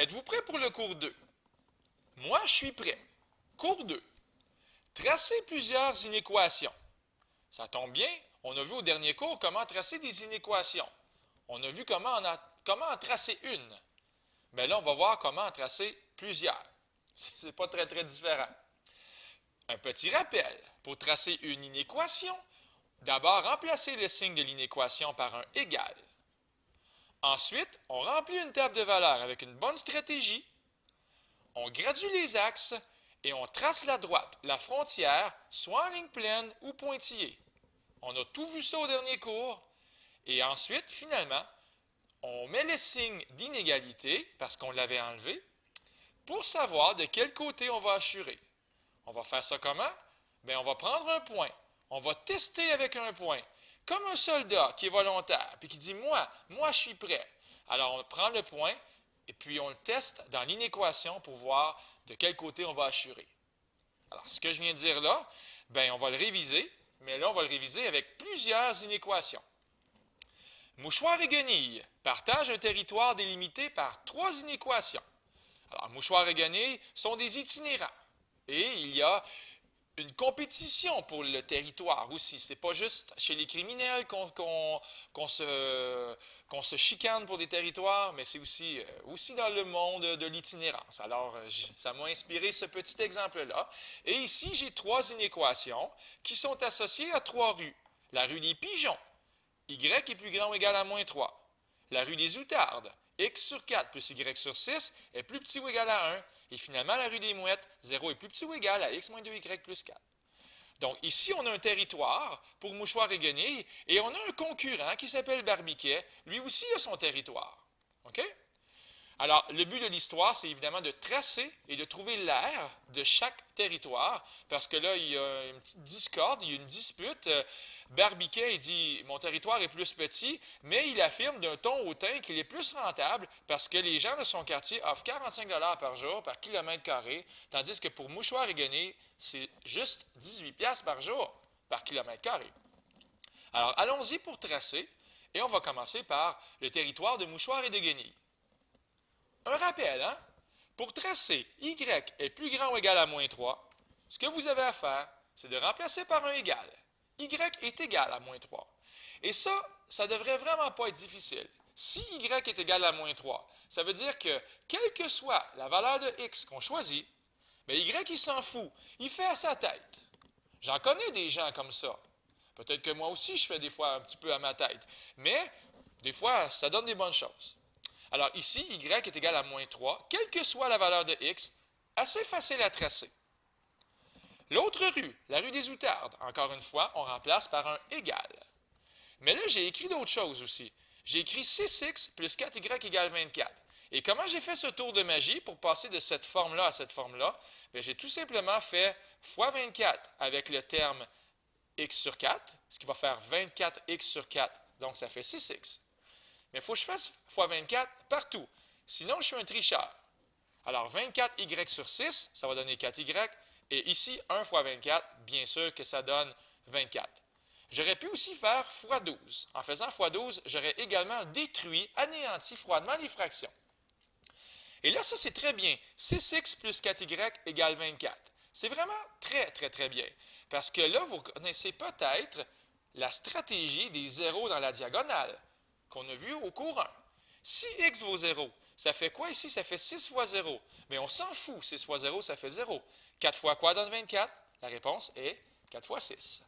Êtes-vous prêt pour le cours 2? Moi, je suis prêt. Cours 2. Tracer plusieurs inéquations. Ça tombe bien, on a vu au dernier cours comment tracer des inéquations. On a vu comment en tracer une. Mais là, on va voir comment en tracer plusieurs. C'est pas très, très différent. Un petit rappel. Pour tracer une inéquation, d'abord remplacer le signe de l'inéquation par un égal. Ensuite, on remplit une table de valeurs avec une bonne stratégie. On gradue les axes et on trace la droite, la frontière, soit en ligne pleine ou pointillée. On a tout vu ça au dernier cours. Et ensuite, finalement, on met le signe d'inégalité, parce qu'on l'avait enlevé, pour savoir de quel côté on va assurer. On va faire ça comment? Bien, on va prendre un point. On va tester avec un point. Comme un soldat qui est volontaire, puis qui dit « moi, je suis prêt ». Alors, on prend le point, et puis on le teste dans l'inéquation pour voir de quel côté on va assurer. Alors, ce que je viens de dire là, bien, on va le réviser, mais là, on va le réviser avec plusieurs inéquations. Mouchoir et guenille partagent un territoire délimité par 3 inéquations. Alors, mouchoir et guenille sont des itinérants. Et il y a une compétition pour le territoire aussi. Ce n'est pas juste chez les criminels qu'on se chicane pour des territoires, mais c'est aussi dans le monde de l'itinérance. Alors, ça m'a inspiré ce petit exemple-là. Et ici, j'ai 3 inéquations qui sont associées à 3 rues. La rue des Pigeons, y est plus grand ou égal à moins 3. La rue des Outardes, x sur 4 plus y sur 6 est plus petit ou égal à 1. Et finalement, la rue des Mouettes, 0 est plus petit ou égal à x moins 2y plus 4. Donc ici, on a un territoire pour mouchoir et guenille, et on a un concurrent qui s'appelle Barbiquet. Lui aussi a son territoire. OK? Alors, le but de l'histoire, c'est évidemment de tracer et de trouver l'aire de chaque territoire, parce que là, il y a une petite discorde, il y a une dispute. Barbiquet, il dit « Mon territoire est plus petit », mais il affirme d'un ton hautain qu'il est plus rentable parce que les gens de son quartier offrent 45 $ par jour par kilomètre carré, tandis que pour mouchoir et guenille, c'est juste 18 $ par jour par kilomètre carré. Alors, allons-y pour tracer, et on va commencer par le territoire de mouchoir et de guenille. Un rappel, hein? Pour tracer y est plus grand ou égal à moins 3, ce que vous avez à faire, c'est de remplacer par un égal. Y est égal à moins 3. Et ça devrait vraiment pas être difficile. Si y est égal à moins 3, ça veut dire que, quelle que soit la valeur de x qu'on choisit, mais y, il s'en fout. Il fait à sa tête. J'en connais des gens comme ça. Peut-être que moi aussi, je fais des fois un petit peu à ma tête. Mais, des fois, ça donne des bonnes choses. Alors ici, y est égal à moins 3, quelle que soit la valeur de x, assez facile à tracer. L'autre rue, la rue des Outardes, encore une fois, on remplace par un égal. Mais là, j'ai écrit d'autres choses aussi. J'ai écrit 6x plus 4y égale 24. Et comment j'ai fait ce tour de magie pour passer de cette forme-là à cette forme-là? J'ai tout simplement fait fois 24 avec le terme x sur 4, ce qui va faire 24x sur 4, donc ça fait 6x. Mais il faut que je fasse fois 24 partout. Sinon, je suis un tricheur. Alors, 24y sur 6, ça va donner 4y. Et ici, 1 fois 24, bien sûr que ça donne 24. J'aurais pu aussi faire fois 12. En faisant fois 12, j'aurais également détruit, anéanti froidement les fractions. Et là, ça, c'est très bien. 6x plus 4y égale 24. C'est vraiment très, très, très bien. Parce que là, vous connaissez peut-être la stratégie des zéros dans la diagonale qu'on a vu au cours 1. Si x vaut 0, ça fait quoi ici? Ça fait 6 fois 0. Mais on s'en fout. 6 fois 0, ça fait 0. 4 fois quoi donne 24? La réponse est 4 fois 6.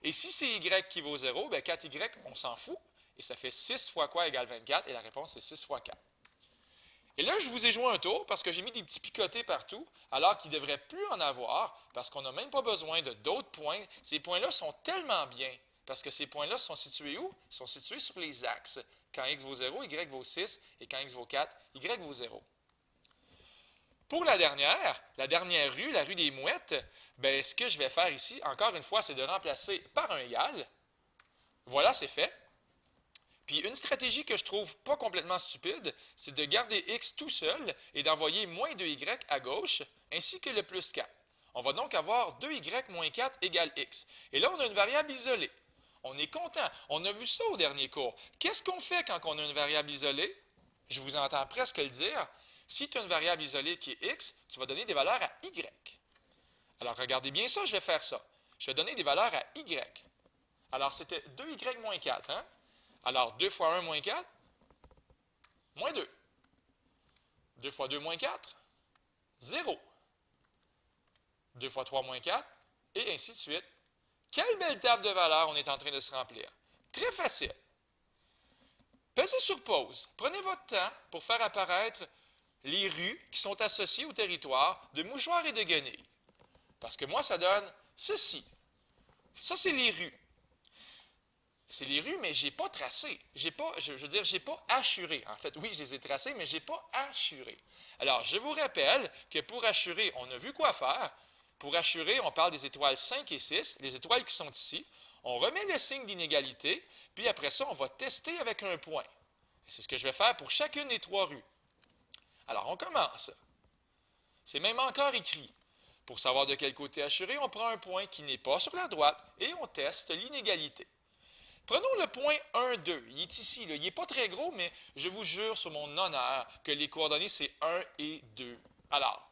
Et si c'est y qui vaut 0, bien 4y, on s'en fout. Et ça fait 6 fois quoi égale 24? Et la réponse est 6 fois 4. Et là, je vous ai joué un tour parce que j'ai mis des petits picotés partout, alors qu'il ne devrait plus en avoir, parce qu'on n'a même pas besoin de d'autres points. Ces points-là sont tellement bien. Parce que ces points-là sont situés où? Ils sont situés sur les axes. Quand x vaut 0, y vaut 6, et quand x vaut 4, y vaut 0. Pour la dernière rue, la rue des Mouettes, bien, ce que je vais faire ici, encore une fois, c'est de remplacer par un égal. Voilà, c'est fait. Puis une stratégie que je trouve pas complètement stupide, c'est de garder x tout seul et d'envoyer moins 2y à gauche, ainsi que le plus 4. On va donc avoir 2y moins 4 égale x. Et là, on a une variable isolée. On est content. On a vu ça au dernier cours. Qu'est-ce qu'on fait quand on a une variable isolée? Je vous entends presque le dire. Si tu as une variable isolée qui est x, tu vas donner des valeurs à y. Alors, regardez bien ça, je vais faire ça. Je vais donner des valeurs à y. Alors, c'était 2y moins 4. Hein? Alors, 2 fois 1 moins 4, moins 2. 2 fois 2 moins 4, 0. 2 fois 3 moins 4, et ainsi de suite. Quelle belle table de valeurs on est en train de se remplir. Très facile. Pesez sur pause. Prenez votre temps pour faire apparaître les rues qui sont associées au territoire de Mouchoir et de Guenilles. Parce que moi, ça donne ceci. Ça, c'est les rues. C'est les rues, mais je n'ai pas tracé. Je veux dire, je n'ai pas assuré. En fait, oui, je les ai tracées, mais je n'ai pas assuré. Alors, je vous rappelle que pour assurer, on a vu quoi faire. Pour assurer, on parle des étoiles 5 et 6, les étoiles qui sont ici. On remet le signe d'inégalité, puis après ça, on va tester avec un point. C'est ce que je vais faire pour chacune des 3 rues. Alors, on commence. C'est même encore écrit. Pour savoir de quel côté assurer, on prend un point qui n'est pas sur la droite et on teste l'inégalité. Prenons le point 1, 2. Il est ici. Là. Il n'est pas très gros, mais je vous jure sur mon honneur que les coordonnées, c'est 1 et 2. Alors,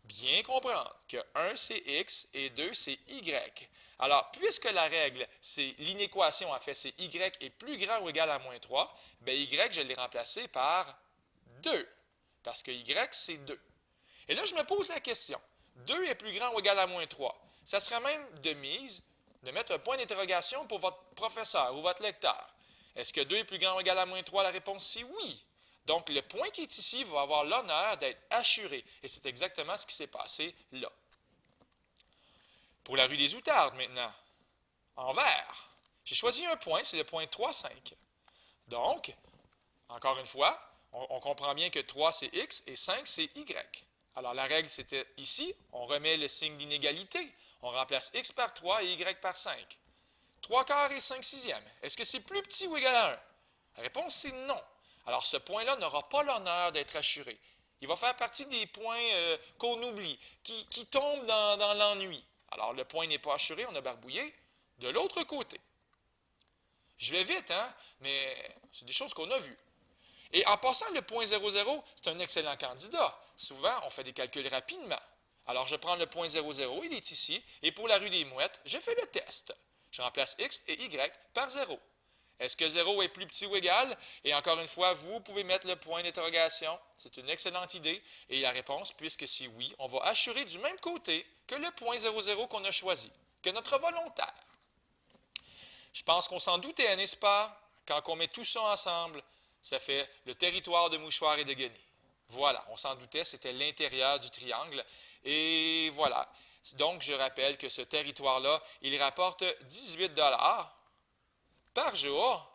bien comprendre que 1, c'est x et 2, c'est y. Alors, puisque la règle, c'est l'inéquation, en fait, c'est y est plus grand ou égal à moins 3, bien y, je l'ai remplacé par 2. Parce que y, c'est 2. Et là, je me pose la question. 2 est plus grand ou égal à moins 3. Ça serait même de mise de mettre un point d'interrogation pour votre professeur ou votre lecteur. Est-ce que 2 est plus grand ou égal à moins 3? La réponse, c'est oui. Donc, le point qui est ici va avoir l'honneur d'être assuré. Et c'est exactement ce qui s'est passé là. Pour la rue des Outardes, maintenant, en vert, j'ai choisi un point, c'est le point 3, 5. Donc, encore une fois, on comprend bien que 3, c'est x et 5, c'est y. Alors, la règle, c'était ici, on remet le signe d'inégalité. On remplace x par 3 et y par 5. 3 quarts et 5 sixièmes. Est-ce que c'est plus petit ou égal à 1? La réponse, c'est non. Alors, ce point-là n'aura pas l'honneur d'être assuré. Il va faire partie des points qu'on oublie, qui tombent dans l'ennui. Alors, le point n'est pas assuré, on a barbouillé. De l'autre côté. Je vais vite, hein? Mais c'est des choses qu'on a vues. Et en passant le point 00, c'est un excellent candidat. Souvent, on fait des calculs rapidement. Alors, je prends le point 00, il est ici, et pour la rue des Mouettes, je fais le test. Je remplace x et y par 0. Est-ce que 0 est plus petit ou égal? Et encore une fois, vous pouvez mettre le point d'interrogation. C'est une excellente idée. Et la réponse, puisque c'est oui, on va assurer du même côté que le point 00 qu'on a choisi, que notre volontaire. Je pense qu'on s'en doutait, n'est-ce pas? Quand on met tout ça ensemble, ça fait le territoire de Mouchoir et de Guenilles. Voilà, on s'en doutait, c'était l'intérieur du triangle. Et voilà. Donc, je rappelle que ce territoire-là, il rapporte 18 $ par jour.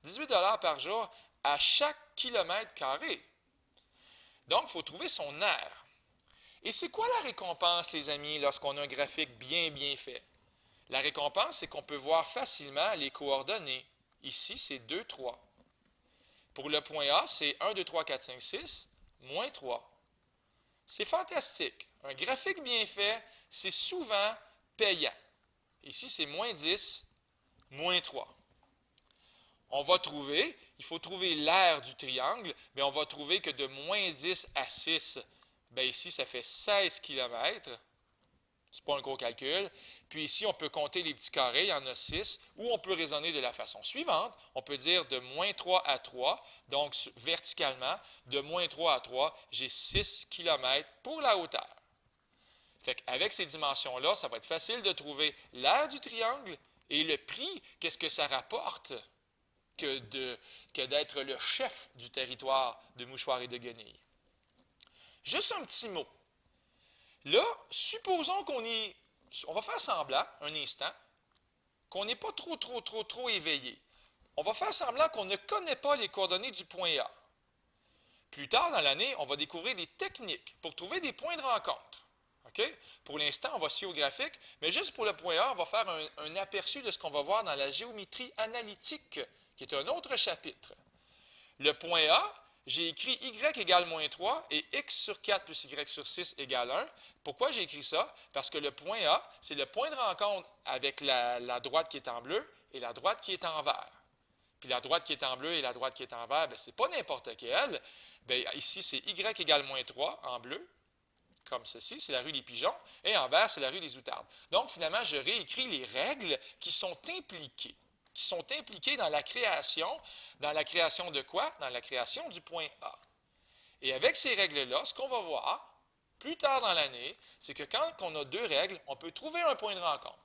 18 $ par jour à chaque kilomètre carré. Donc, il faut trouver son aire. Et c'est quoi la récompense, les amis, lorsqu'on a un graphique bien fait? La récompense, c'est qu'on peut voir facilement les coordonnées. Ici, c'est 2, 3. Pour le point A, c'est 1, 2, 3, 4, 5, 6, moins 3. C'est fantastique. Un graphique bien fait, c'est souvent payant. Ici, c'est moins 10, moins 3. On va trouver, il faut trouver l'aire du triangle, mais on va trouver que de moins 10 à 6, bien ici, ça fait 16 km. C'est pas un gros calcul. Puis ici, on peut compter les petits carrés, il y en a 6, ou on peut raisonner de la façon suivante. On peut dire de moins 3 à 3, donc verticalement, de moins 3 à 3, j'ai 6 km pour la hauteur. Fait qu'avec ces dimensions-là, ça va être facile de trouver l'aire du triangle et le prix, qu'est-ce que ça rapporte que d'être le chef du territoire de Mouchoir et de Guenilles. Juste un petit mot. Là, supposons on va faire semblant, un instant, qu'on n'est pas trop éveillé. On va faire semblant qu'on ne connaît pas les coordonnées du point A. Plus tard dans l'année, on va découvrir des techniques pour trouver des points de rencontre. Okay? Pour l'instant, on va se fier au graphique, mais juste pour le point A, on va faire un aperçu de ce qu'on va voir dans la géométrie analytique, qui est un autre chapitre. Le point A, j'ai écrit y égale moins 3 et x sur 4 plus y sur 6 égale 1. Pourquoi j'ai écrit ça? Parce que le point A, c'est le point de rencontre avec la droite qui est en bleu et la droite qui est en vert. puis la droite qui est en bleu et la droite qui est en vert, ce n'est pas n'importe quelle. Bien, ici, c'est y égale moins 3 en bleu, comme ceci, c'est la rue des Pigeons, et en vert, c'est la rue des Outardes. Donc, finalement, je réécris les règles qui sont impliquées. Dans la création de quoi? Dans la création du point A. Et avec ces règles-là, ce qu'on va voir plus tard dans l'année, c'est que quand on a deux règles, on peut trouver un point de rencontre.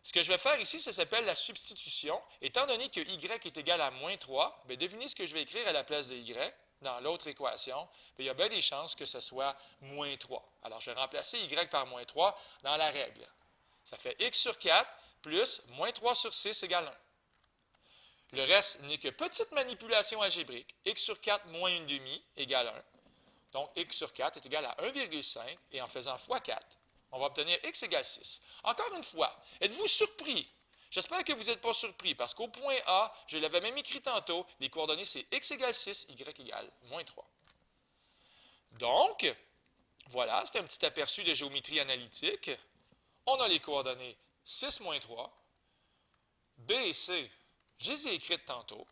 Ce que je vais faire ici, ça s'appelle la substitution. Étant donné que y est égal à moins 3, bien, devinez ce que je vais écrire à la place de y dans l'autre équation. Bien, il y a bien des chances que ce soit moins 3. Alors, je vais remplacer y par moins 3 dans la règle. Ça fait x sur 4 plus moins 3 sur 6 égale 1. Le reste n'est que petite manipulation algébrique. X sur 4 moins 1 demi égale 1. Donc, x sur 4 est égal à 1,5 et en faisant fois 4, on va obtenir x égale 6. Encore une fois, êtes-vous surpris? J'espère que vous n'êtes pas surpris parce qu'au point A, je l'avais même écrit tantôt, les coordonnées c'est x égale 6, y égale moins 3. Donc, voilà, c'est un petit aperçu de géométrie analytique. On a les coordonnées 6 moins 3, B et C, je les ai écrites tantôt.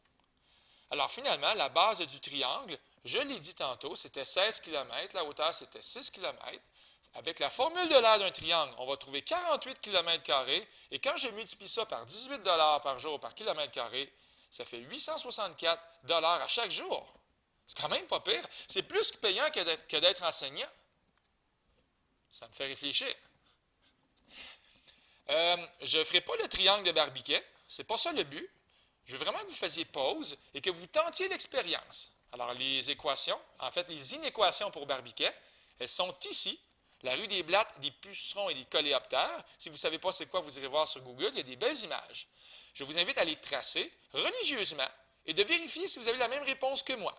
Alors finalement, la base du triangle, je l'ai dit tantôt, c'était 16 km, la hauteur c'était 6 km. Avec la formule de l'aire d'un triangle, on va trouver 48 km², et quand je multiplie ça par 18 $ par jour par kilomètre carré, ça fait 864 $ à chaque jour. C'est quand même pas pire. C'est plus payant que d'être enseignant. Ça me fait réfléchir. Je ne ferai pas le triangle de Barbiquet, c'est pas ça le but. Je veux vraiment que vous fassiez pause et que vous tentiez l'expérience. Alors, les équations, en fait, les inéquations pour Barbiquet, elles sont ici. La rue des Blattes, des pucerons et des coléoptères. Si vous ne savez pas c'est quoi, vous irez voir sur Google, il y a des belles images. Je vous invite à les tracer religieusement et de vérifier si vous avez la même réponse que moi.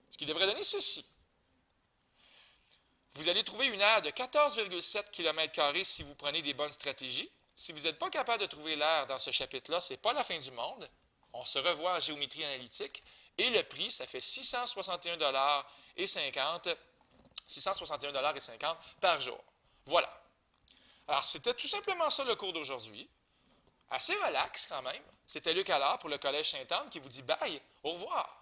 Ce qui devrait donner ceci. Vous allez trouver une aire de 14,7 km² si vous prenez des bonnes stratégies. Si vous n'êtes pas capable de trouver l'aire dans ce chapitre-là, ce n'est pas la fin du monde. On se revoit en géométrie analytique. Et le prix, ça fait 661,50 $. Par jour. Voilà. Alors, c'était tout simplement ça le cours d'aujourd'hui. Assez relax quand même. C'était Luc Allard pour le Collège Sainte-Anne qui vous dit bye, au revoir.